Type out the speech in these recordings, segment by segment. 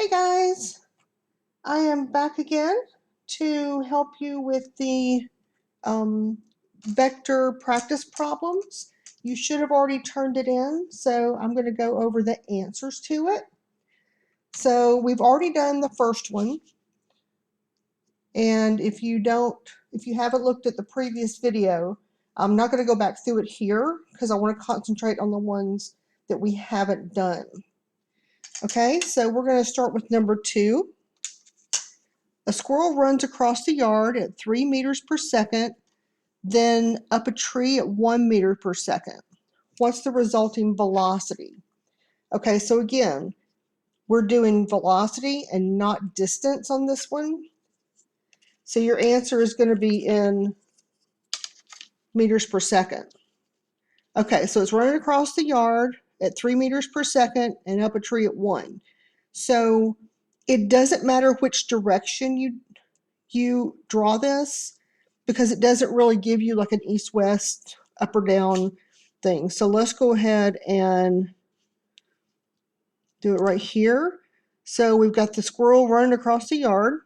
Hey guys, I am back again to help you with the um, vector practice problems. You should have already turned it in, so I'm going to go over the answers to it. So we've already done the first one, and if you haven't looked at the previous video, I'm not going to go back through it here because I want to concentrate on the ones that we haven't done. Okay, so we're going to start with number 2. A squirrel runs across the yard at 3 meters per second, then up a tree at 1 meter per second. What's the resulting velocity? Okay, so again, we're doing velocity and not distance on this one. So your answer is going to be in meters per second. Okay, so it's running across the yard at 3 meters per second and up a tree at 1. So it doesn't matter which direction you draw this, because it doesn't really give you like an east-west, up or down thing. So let's go ahead and do it right here. So we've got the squirrel running across the yard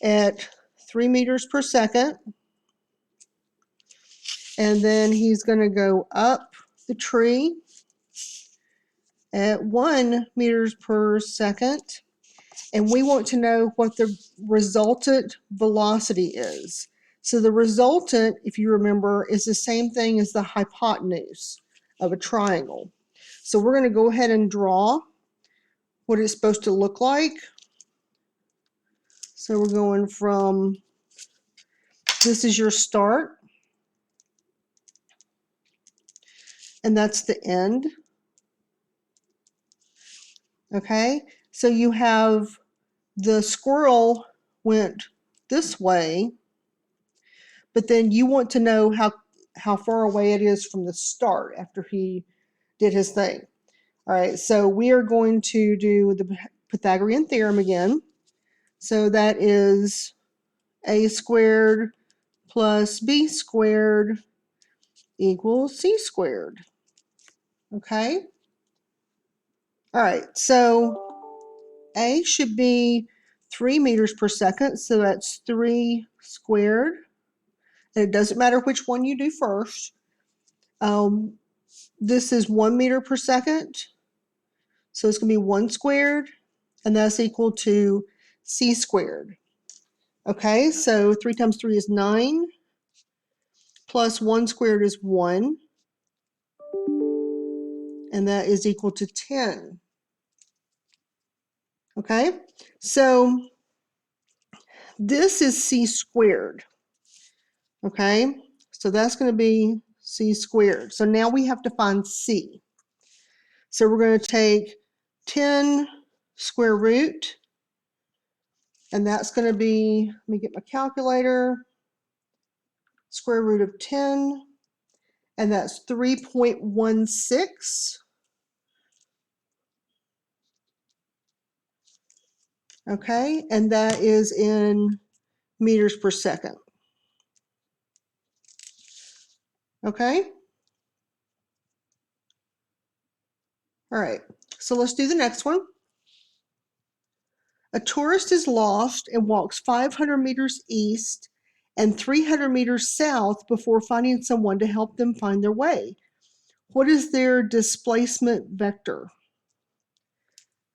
at 3 meters per second. And then he's going to go up the tree at 1 meters per second. And we want to know what the resultant velocity is. So the resultant, if you remember, is the same thing as the hypotenuse of a triangle. So we're going to go ahead and draw what it's supposed to look like. So we're going from, this is your start, and that's the end. Okay, so you have the squirrel went this way, but then you want to know how far away it is from the start after he did his thing. All right, so we are going to do the Pythagorean theorem again. So that is a squared plus b squared equals c squared. Okay? All right, so a should be 3 meters per second, so that's 3 squared. And it doesn't matter which one you do first. This is 1 meter per second, so it's going to be 1 squared, and that's equal to c squared. Okay, so 3 times 3 is 9, plus 1 squared is 1, and that is equal to 10. Okay, so this is c squared. Okay, so that's going to be c squared. So now we have to find c. So we're going to take 10 square root, and that's going to be, let me get my calculator, square root of 10, and that's 3.16. Okay, and that is in meters per second. Okay? All right, so let's do the next one. A tourist is lost and walks 500 meters east and 300 meters south before finding someone to help them find their way. What is their displacement vector?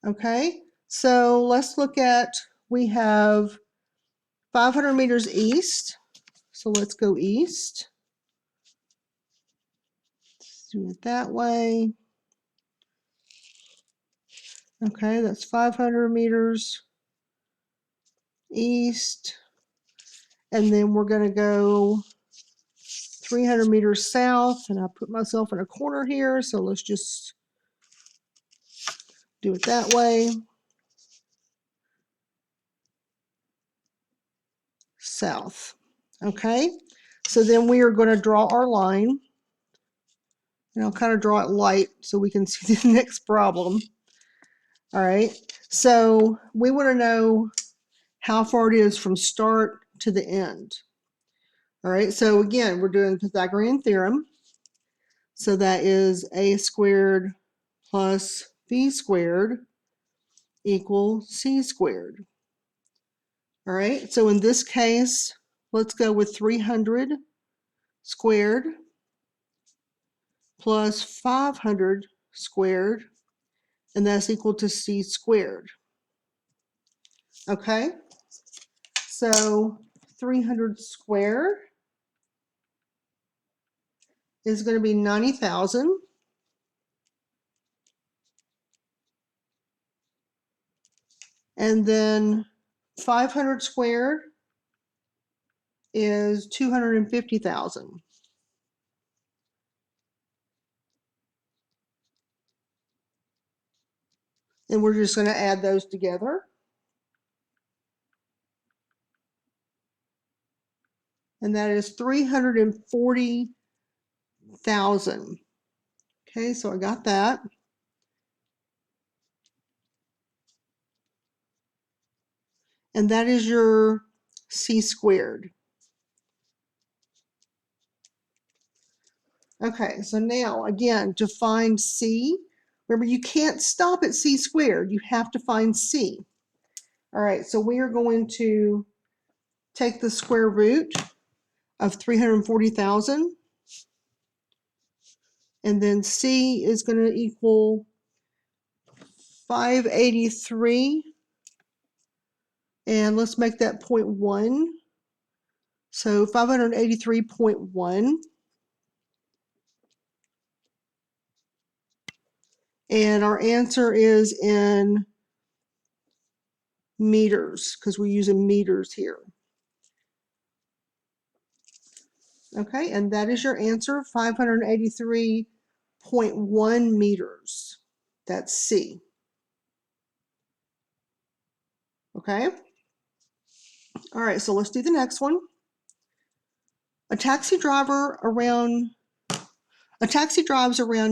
Okay, so let's look at, we have 500 meters east, so let's go east. Let's do it that way. Okay, that's 500 meters east, and then we're going to go 300 meters south, and I put myself in a corner here, so let's just do it that way. South. Okay, so then we are going to draw our line, and I'll kind of draw it light so we can see the next problem. All right, so we want to know how far it is from start to the end. All right, so again, we're doing Pythagorean theorem. So that is a squared plus b squared equal c squared. All right, so in this case, let's go with 300 squared plus 500 squared, and that's equal to c squared. Okay, so 300 squared is going to be 90,000. And then 500 squared is 250,000. And we're just going to add those together. And that is 340,000. Okay, so I got that. And that is your c squared. Okay, so now again, to find c, remember you can't stop at c squared, you have to find c. All right, so we are going to take the square root of 340,000, and then c is going to equal 583, and let's make that 0.1. So 583.1. And our answer is in meters, because we're using meters here. Okay, and that is your answer, 583.1 meters. That's C. Okay. All right, so let's do the next one. A taxi drives around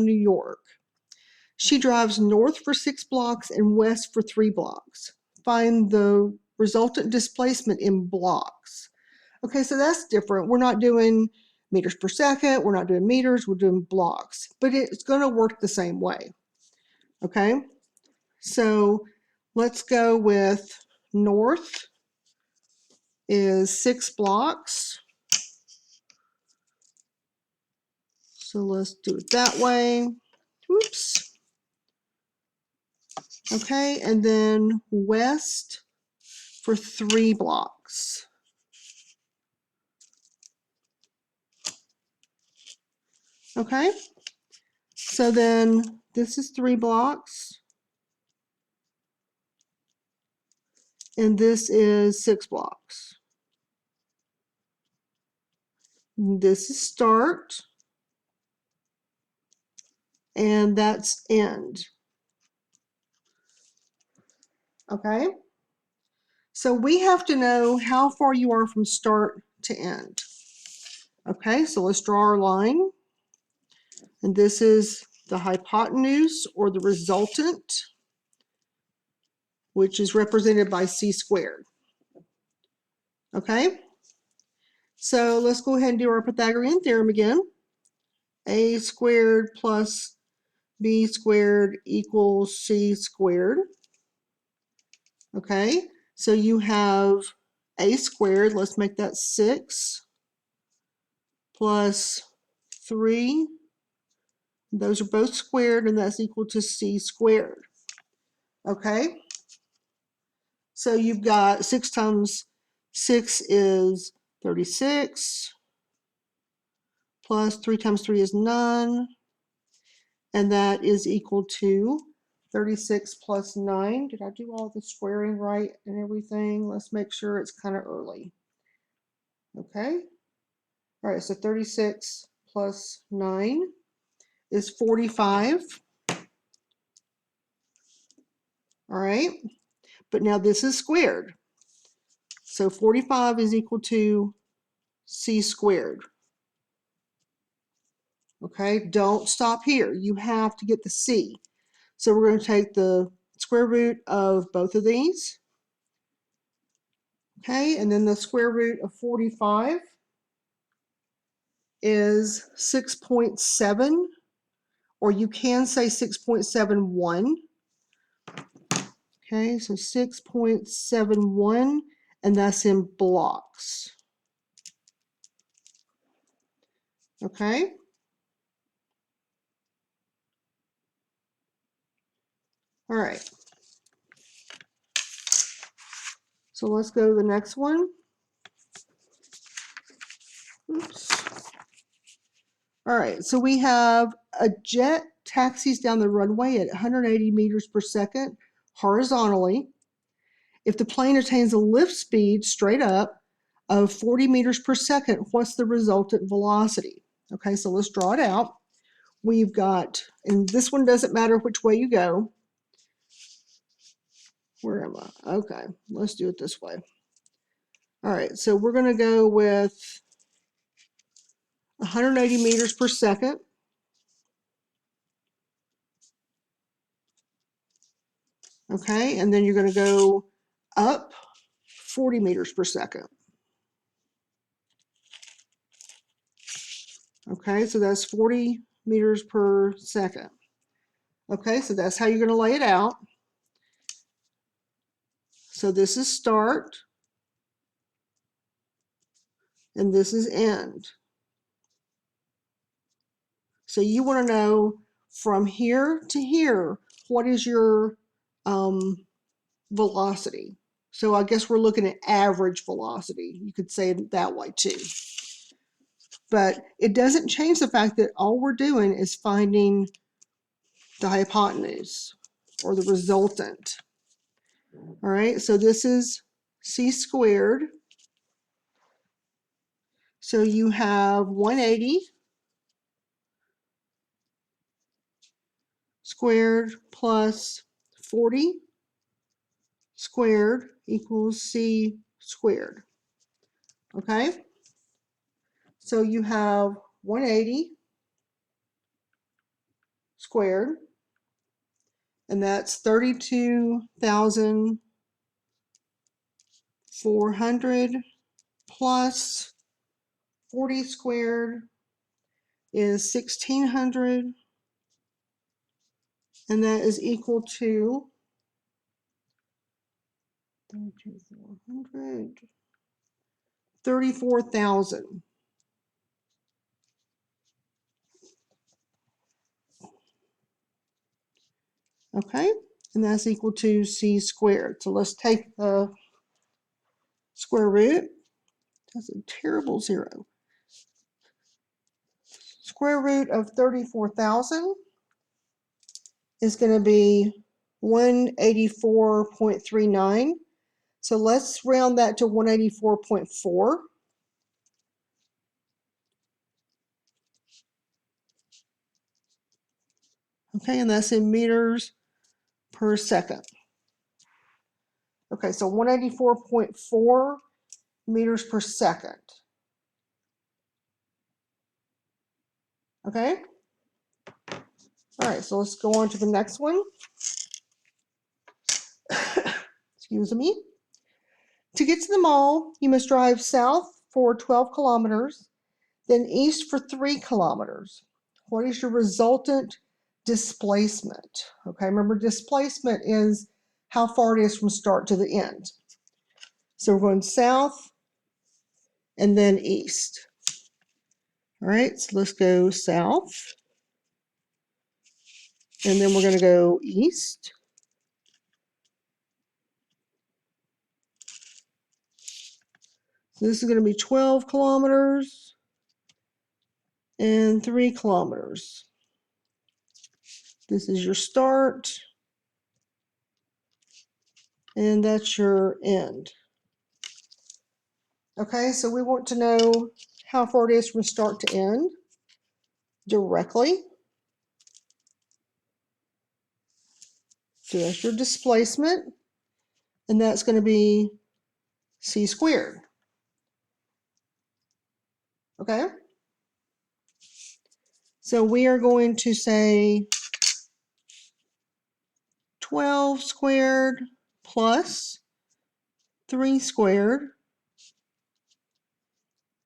New York. She drives north for 6 blocks and west for 3 blocks. Find the resultant displacement in blocks. Okay, so that's different. We're not doing meters per second. We're not doing meters. We're doing blocks. But it's going to work the same way. Okay, so let's go with north is 6 blocks. So let's do it that way. Whoops. Okay, and then west for 3 blocks. Okay, so then this is 3 blocks, and this is 6 blocks. This is start, and that's end. Okay, so we have to know how far you are from start to end. Okay, so let's draw our line, and this is the hypotenuse or the resultant, which is represented by c squared. Okay, so let's go ahead and do our Pythagorean theorem again. A squared plus b squared equals c squared. Okay, so you have a squared, let's make that 6, plus 3, those are both squared, and that's equal to c squared. Okay, so you've got 6 times 6 is 36, plus 3 times 3 is 9, and that is equal to 36 plus 9. Did I do all the squaring right and everything? Let's make sure it's kind of early. Okay. All right, so 36 plus 9 is 45. All right, but now this is squared. So 45 is equal to c squared. Okay, don't stop here. You have to get the c. So we're going to take the square root of both of these. Okay, and then the square root of 45 is 6.7, or you can say 6.71. Okay, so 6.71, and that's in blocks. Okay. All right. So let's go to the next one. Oops. All right, so we have a jet taxis down the runway at 180 meters per second horizontally. If the plane attains a lift speed straight up of 40 meters per second, what's the resultant velocity? Okay, so let's draw it out. We've got, and this one doesn't matter which way you go. Where am I? Okay, let's do it this way. All right, so we're going to go with 180 meters per second. Okay, and then you're going to go up 40 meters per second. Okay, so that's 40 meters per second. Okay, so that's how you're going to lay it out. So this is start, and this is end. So you want to know from here to here, what is your velocity? So I guess we're looking at average velocity. You could say it that way too. But it doesn't change the fact that all we're doing is finding the hypotenuse or the resultant. All right, so this is c squared. So you have 180 squared plus 40 squared equals c squared. Okay, so you have 180 squared, and that's 32,400 plus 40 squared is 1,600, and that is equal to 32,400, 34,000. Okay, and that's equal to c squared. So let's take the square root. That's a terrible zero. Square root of 34,000 is going to be 184.39. So let's round that to 184.4. Okay, and that's in meters per second. Okay, so 184.4 meters per second. Okay? All right, so let's go on to the next one. Excuse me. To get to the mall, you must drive south for 12 kilometers, then east for 3 kilometers. What is your resultant displacement? Okay, remember displacement is how far it is from start to the end. So we're going south and then east. All right, so let's go south. And then we're going to go east. So this is going to be 12 kilometers and 3 kilometers. This is your start, and that's your end. Okay, so we want to know how far it is from start to end directly. So that's your displacement, and that's going to be c squared. Okay? So we are going to say 12 squared plus 3 squared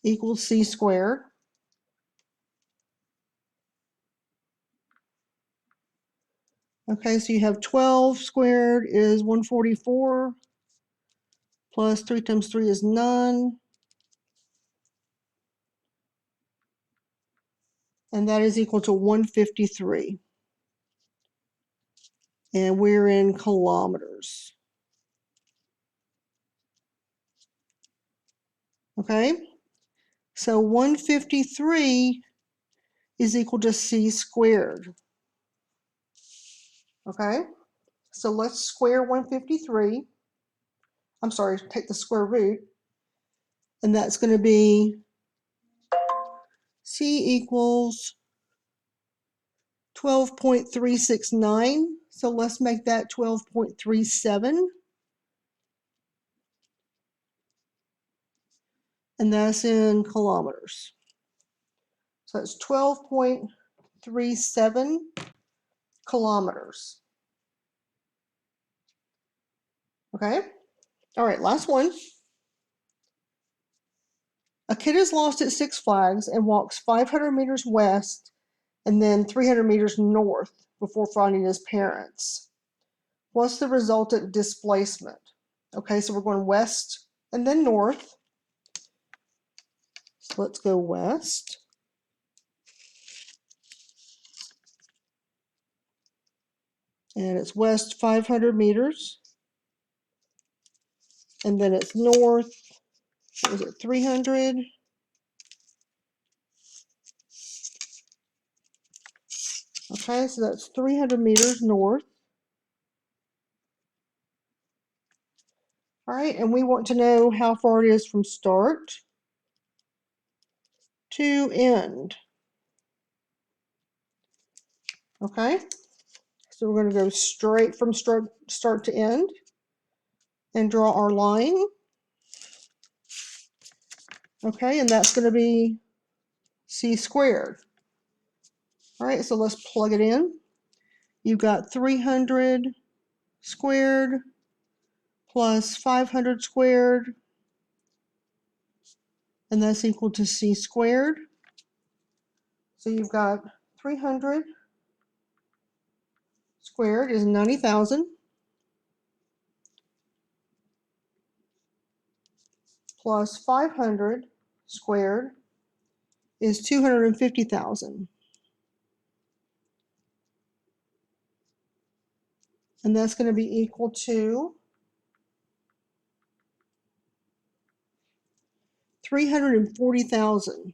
equals c squared. Okay, so you have 12 squared is 144, plus 3 times 3 is 9, and that is equal to 153. And we're in kilometers. Okay, so 153 is equal to c squared. Okay, so let's square 153. I'm sorry, take the square root, and that's going to be c equals 12.369. So let's make that 12.37. And that's in kilometers. So it's 12.37 kilometers. Okay. All right, last one. A kid is lost at Six Flags and walks 500 meters west and then 300 meters north before finding his parents. What's the resultant displacement? Okay, so we're going west and then north. So let's go west. And it's west 500 meters. And then it's north, what was it, 300? Okay, so that's 300 meters north. All right, and we want to know how far it is from start to end. Okay, so we're going to go straight from start to end and draw our line. Okay, and that's going to be c squared. All right, so let's plug it in. You've got 300 squared plus 500 squared, and that's equal to c squared. So you've got 300 squared is 90,000 plus 500 squared is 250,000. And that's going to be equal to 340,000.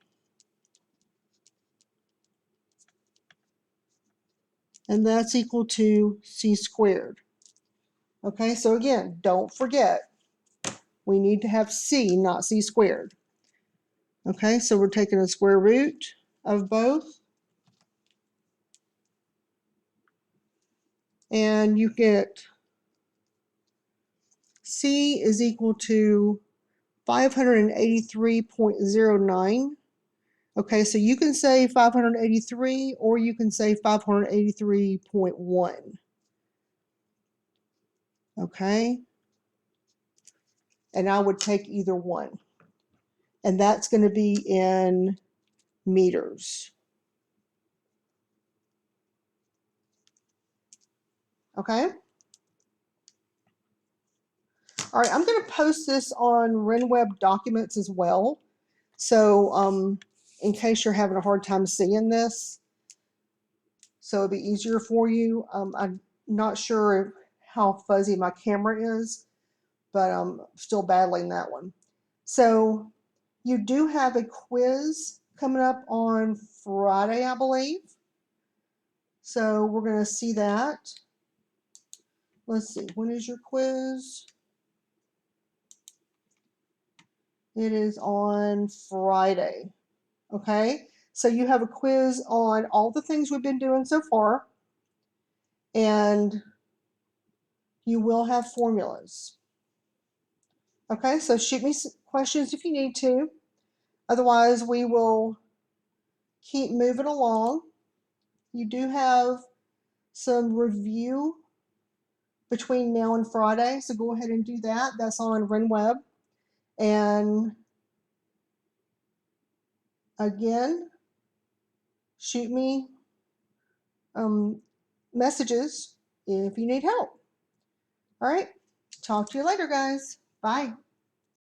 And that's equal to c squared. Okay, so again, don't forget, we need to have c, not c squared. Okay, so we're taking a square root of both. And you get c is equal to 583.09. Okay, so you can say 583 or you can say 583.1. Okay, and I would take either one. And that's going to be in meters. Okay. All right, I'm going to post this on RenWeb documents as well. So in case you're having a hard time seeing this, so it'll be easier for you. I'm not sure how fuzzy my camera is, but I'm still battling that one. So you do have a quiz coming up on Friday, I believe. So we're going to see that. Let's see, when is your quiz? It is on Friday. Okay, so you have a quiz on all the things we've been doing so far, and you will have formulas. Okay, so shoot me some questions if you need to. Otherwise, we will keep moving along. You do have some review between now and Friday, so go ahead and do that. That's on RenWeb. And again, shoot me messages if you need help. All right, talk to you later, guys. Bye.